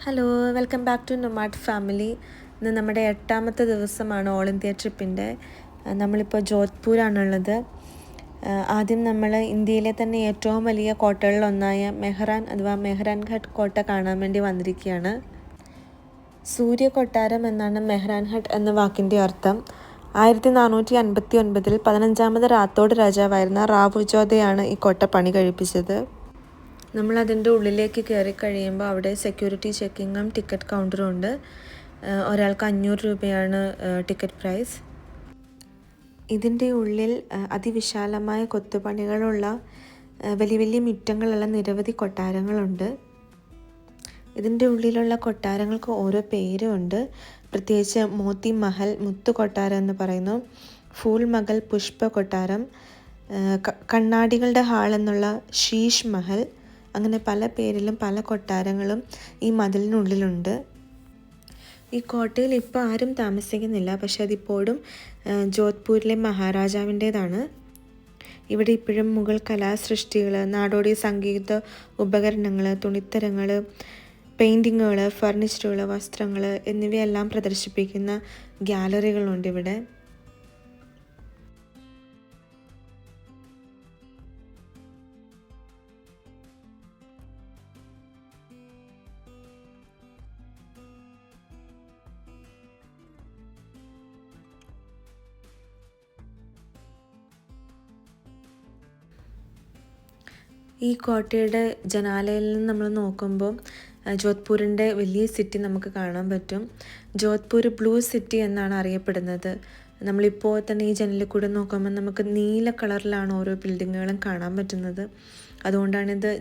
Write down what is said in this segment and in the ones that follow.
Hello, welcome back to nomad family. ഇന്ന് നമ്മുടെ 8ാമത്തെ ദിവസമാണ് ഓൾ ഇന്ത്യ ട്രിപ്പിൻ്റെ. നമ്മളിപ്പോൾ ജോധ്പൂരാണുള്ളത്. ആദ്യം നമ്മൾ ഇന്ത്യയിലെ തന്നെ ഏറ്റവും വലിയ കോട്ടകളിലൊന്നായ മെഹ്റാൻ അഥവാ മെഹ്റാൻഘട്ട് കോട്ട കാണാൻ വേണ്ടി വന്നിരിക്കുകയാണ്. സൂര്യ കൊട്ടാരം എന്നാണ് മെഹ്റാൻഘട്ട് എന്ന വാക്കിൻ്റെ അർത്ഥം. 1459 15ാമത് റാത്തോഡ് രാജാവായിരുന്ന റാവുജോദയാണ് ഈ കോട്ട പണി കഴിപ്പിച്ചത്. നമ്മളതിൻ്റെ ഉള്ളിലേക്ക് കയറി കഴിയുമ്പോൾ അവിടെ സെക്യൂരിറ്റി ചെക്കിങ്ങും ടിക്കറ്റ് കൗണ്ടറും ഉണ്ട്. ഒരാൾക്ക് 500 രൂപയാണ് ടിക്കറ്റ് പ്രൈസ്. ഇതിൻ്റെ ഉള്ളിൽ അതിവിശാലമായ കൊത്തുപണികളുള്ള വലിയ വലിയ മുറ്റങ്ങളുള്ള നിരവധി കൊട്ടാരങ്ങളുണ്ട്. ഇതിൻ്റെ ഉള്ളിലുള്ള കൊട്ടാരങ്ങൾക്ക് ഓരോ പേരുമുണ്ട്. പ്രത്യേകിച്ച് മോത്തി മഹൽ മുത്തു കൊട്ടാരം എന്ന് പറയുന്നു, ഫൂൽ മഹൽ പുഷ്പ കൊട്ടാരം, കണ്ണാടികളുടെ ഹാൾ എന്നുള്ള ശീഷ് മഹൽ, അങ്ങനെ പല പേരിലും പല കൊട്ടാരങ്ങളും ഈ മതിലിനുള്ളിലുണ്ട്. ഈ കോട്ടയിൽ ഇപ്പോൾ ആരും താമസിക്കുന്നില്ല, പക്ഷെ അതിപ്പോഴും ജോധ്പൂരിലെ മഹാരാജാവിൻ്റേതാണ്. ഇവിടെ ഇപ്പോഴും മുഗൾ കലാസൃഷ്ടികൾ, നാടോടി സംഗീത ഉപകരണങ്ങൾ, തുണിത്തരങ്ങൾ, പെയിൻറ്റിങ്ങുകൾ, ഫർണിച്ചറുകൾ, വസ്ത്രങ്ങൾ എന്നിവയെല്ലാം പ്രദർശിപ്പിക്കുന്ന ഗ്യാലറികളുണ്ട് ഇവിടെ. ഈ കോട്ടയുടെ ജനാലയിൽ നിന്ന് നമ്മൾ നോക്കുമ്പോൾ ജോധ്പൂരിൻ്റെ വലിയ സിറ്റി നമുക്ക് കാണാൻ പറ്റും. ജോധ്പൂർ ബ്ലൂ സിറ്റി എന്നാണ് അറിയപ്പെടുന്നത്. നമ്മളിപ്പോൾ തന്നെ ഈ ജനലിൽ കൂടെ നോക്കുമ്പോൾ നമുക്ക് നീല കളറിലാണ് ഓരോ ബിൽഡിങ്ങുകളും കാണാൻ പറ്റുന്നത്. അതുകൊണ്ടാണിത്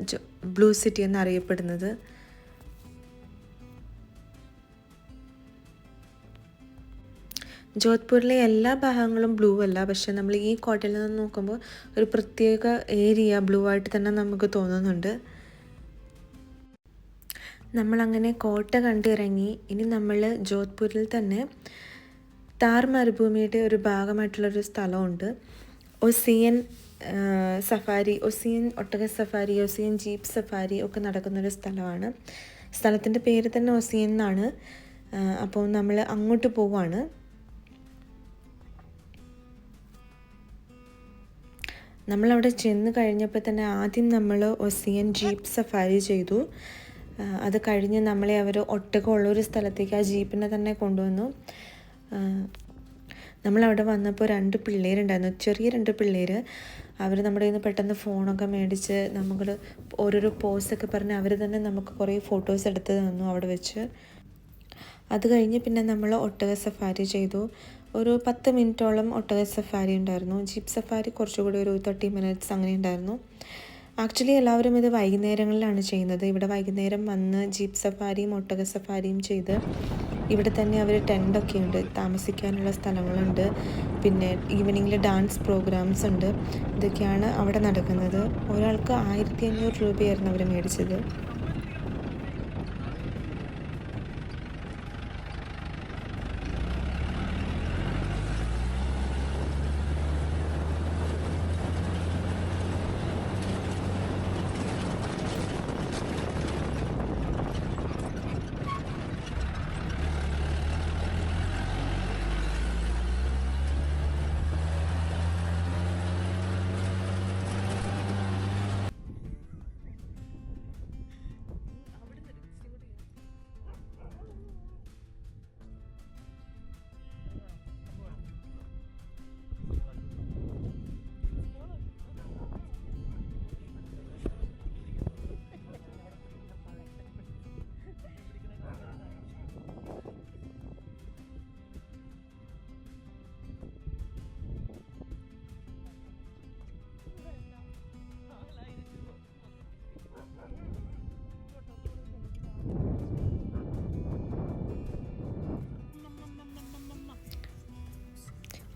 ബ്ലൂ സിറ്റി എന്നറിയപ്പെടുന്നത്. ജോധ്പൂരിലെ എല്ലാ ഭാഗങ്ങളും ബ്ലൂ അല്ല, പക്ഷെ നമ്മൾ ഈ കോട്ടയിൽ നിന്ന് നോക്കുമ്പോൾ ഒരു പ്രത്യേക ഏരിയ ബ്ലൂ ആയിട്ട് തന്നെ നമുക്ക് തോന്നുന്നുണ്ട്. നമ്മളങ്ങനെ കോട്ട കണ്ടിറങ്ങി. ഇനി നമ്മൾ ജോധ്പൂരിൽ തന്നെ താർ മരുഭൂമിയുടെ ഒരു ഭാഗമായിട്ടുള്ളൊരു സ്ഥലമുണ്ട്. ഒസിയൻ സഫാരി, ഒസിയൻ ഒട്ടക സഫാരി, ഒസിയൻ ജീപ്പ് സഫാരി ഒക്കെ നടക്കുന്നൊരു സ്ഥലമാണ്. സ്ഥലത്തിൻ്റെ പേര് തന്നെ ഒസിയൻ എന്നാണ്. അപ്പോൾ നമ്മൾ അങ്ങോട്ട് പോവാണ്. നമ്മളവിടെ ചെന്ന് കഴിഞ്ഞപ്പോൾ തന്നെ ആദ്യം നമ്മൾ ഒസിയൻ ജീപ്പ് സഫാരി ചെയ്തു. അത് കഴിഞ്ഞ് നമ്മളെ അവർ ഒട്ടകമുള്ളൊരു സ്ഥലത്തേക്ക് ആ ജീപ്പിനെ തന്നെ കൊണ്ടുവന്നു. നമ്മളവിടെ വന്നപ്പോൾ 2 പിള്ളേരുണ്ടായിരുന്നു, ചെറിയ 2 പിള്ളേർ. അവർ നമ്മുടെ കയ്യിൽ നിന്ന് പെട്ടെന്ന് ഫോണൊക്കെ മേടിച്ച് നമ്മൾ ഓരോരോ പോസൊക്കെ പറഞ്ഞ് അവർ തന്നെ നമുക്ക് കുറേ ഫോട്ടോസ് എടുത്ത് തന്നു അവിടെ വെച്ച്. അത് കഴിഞ്ഞ് പിന്നെ നമ്മൾ ഒട്ടക സഫാരി ചെയ്തു. ഒരു 10 മിനിറ്റോളം ഒട്ടക സഫാരി ഉണ്ടായിരുന്നു. ജീപ്പ് സഫാരി കുറച്ചുകൂടി ഒരു 30 മിനിറ്റ്സ് അങ്ങനെ ഉണ്ടായിരുന്നു. ആക്ച്വലി എല്ലാവരും ഇത് വൈകുന്നേരങ്ങളിലാണ് ചെയ്യുന്നത്. ഇവിടെ വൈകുന്നേരം വന്ന് ജീപ്പ് സഫാരിയും ഒട്ടക സഫാരിയും ചെയ്ത് ഇവിടെ തന്നെ അവർ ടെൻ്റൊക്കെ ഉണ്ട്, താമസിക്കാനുള്ള സ്ഥലങ്ങളുണ്ട്. പിന്നെ ഈവനിങ്ങിൽ ഡാൻസ് പ്രോഗ്രാംസ് ഉണ്ട്. ഇതൊക്കെയാണ് അവിടെ നടക്കുന്നത്. ഒരാൾക്ക് 1500 രൂപയായിരുന്നു അവർ മേടിച്ചത്.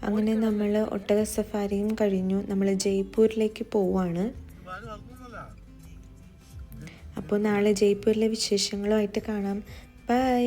അങ്ങനെ നമ്മൾ ഒട്ടക സഫാരിയും കഴിഞ്ഞു. നമ്മൾ ജയ്പൂരിലേക്ക് പോവാണ്. അപ്പോൾ നാളെ ജയ്പൂരിലെ വിശേഷങ്ങളുമായിട്ട് കാണാം. ബൈ.